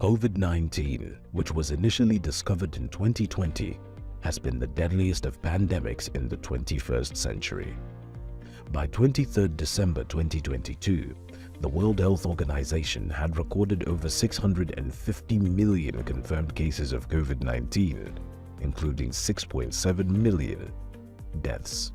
COVID-19, which was initially discovered in 2020, has been the deadliest of pandemics in the 21st century. By 23rd December 2022, the World Health Organization had recorded over 650 million confirmed cases of COVID-19, including 6.7 million deaths.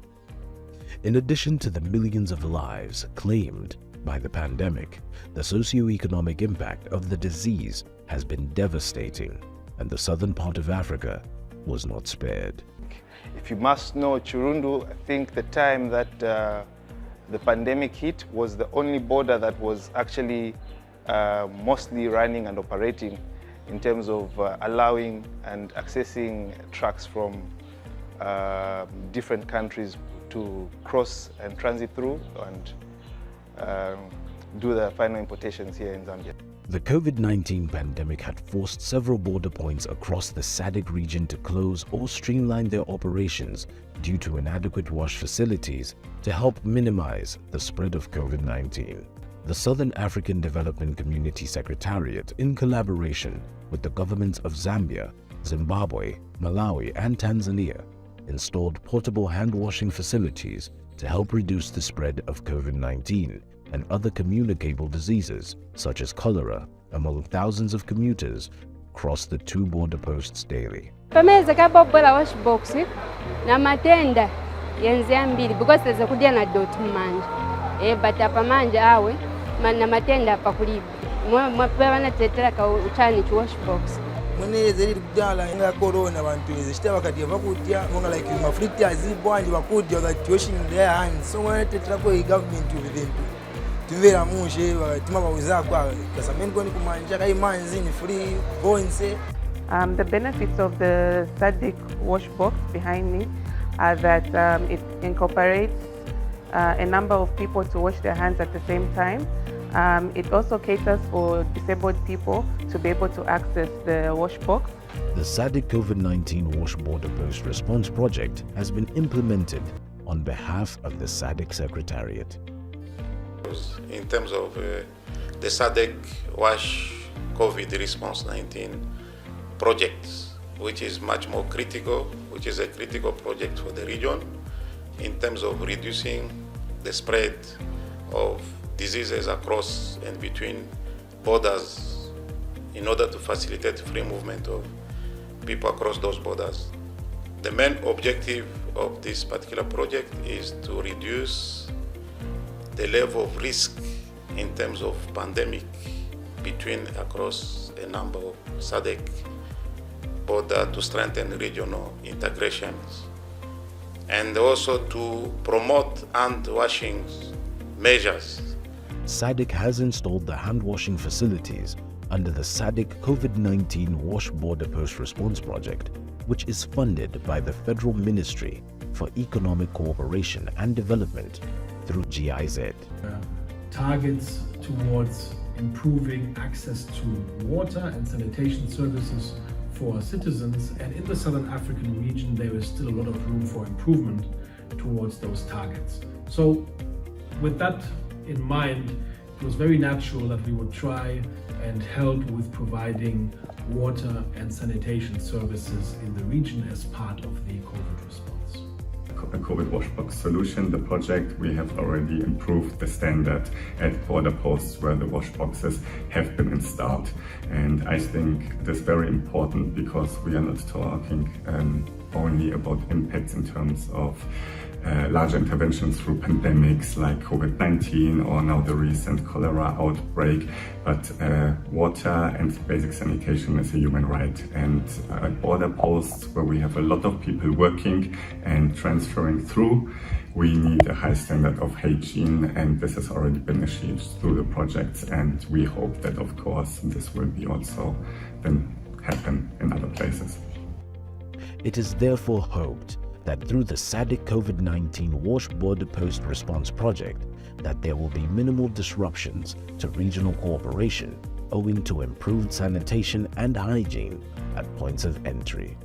In addition to the millions of lives claimed by the pandemic, the socio-economic impact of the disease has been devastating, and the southern part of Africa was not spared. If you must know, Chirundu, I think the time that the pandemic hit was the only border that was actually mostly running and operating in terms of allowing and accessing trucks from different countries to cross and transit through and do the final importations here in Zambia. The COVID-19 pandemic had forced several border points across the SADC region to close or streamline their operations due to inadequate wash facilities to help minimize the spread of COVID-19. The Southern African Development Community Secretariat, in collaboration with the governments of Zambia, Zimbabwe, Malawi, and Tanzania, installed portable hand-washing facilities to help reduce the spread of COVID-19 and other communicable diseases such as cholera among thousands of commuters cross the two border posts daily. Pameza kaba bola wash box na matenda yenze mbili because there's a kudia na dot manja but apa manja awe na matenda apa kulibu mwa bana tetera ka utani wash box mwene zeri kudala nga corona bantu zishita wakati vakutia ngonga like mafriti azibwanje bakudia that washing their hands so when tetera ko government within tivera munje batima bauza kwa kasameni kwani kumanja kai manzi ni free bonse. The benefits of the SADC WASH Box behind me are that it incorporates a number of people to wash their hands at the same time. It also caters for disabled people to be able to access the wash box. The SADC COVID-19 Wash Border Post Response Project has been implemented on behalf of the SADC Secretariat. In terms of the SADC WASH COVID Response 19 project, which is much more critical, which is a critical project for the region in terms of reducing the spread of diseases across and between borders in order to facilitate free movement of people across those borders. The main objective of this particular project is to reduce the level of risk in terms of pandemic across a number of SADC border to strengthen regional integrations and also to promote hand-washing measures. SADC has installed the hand-washing facilities under the SADC COVID-19 Wash Border Post Response Project, which is funded by the Federal Ministry for Economic Cooperation and Development through GIZ. Targets towards improving access to water and sanitation services for citizens, and in the Southern African region there is still a lot of room for improvement towards those targets. So with that in mind, it was very natural that we would try and help with providing water and sanitation services in the region as part of the COVID response. A COVID wash box solution, the project, we have already improved the standard at border posts where the wash boxes have been installed. And I think that's very important because we are not talking only about impacts in terms of larger interventions through pandemics like COVID-19 or now the recent cholera outbreak, but water and basic sanitation is a human right. And at border posts where we have a lot of people working and transferring through, we need a high standard of hygiene, and this has already been achieved through the projects, and we hope that of course this will be also then happen in other places. It is therefore hoped that through the SADC COVID-19 Wash Border Post Response Project, that there will be minimal disruptions to regional cooperation owing to improved sanitation and hygiene at points of entry.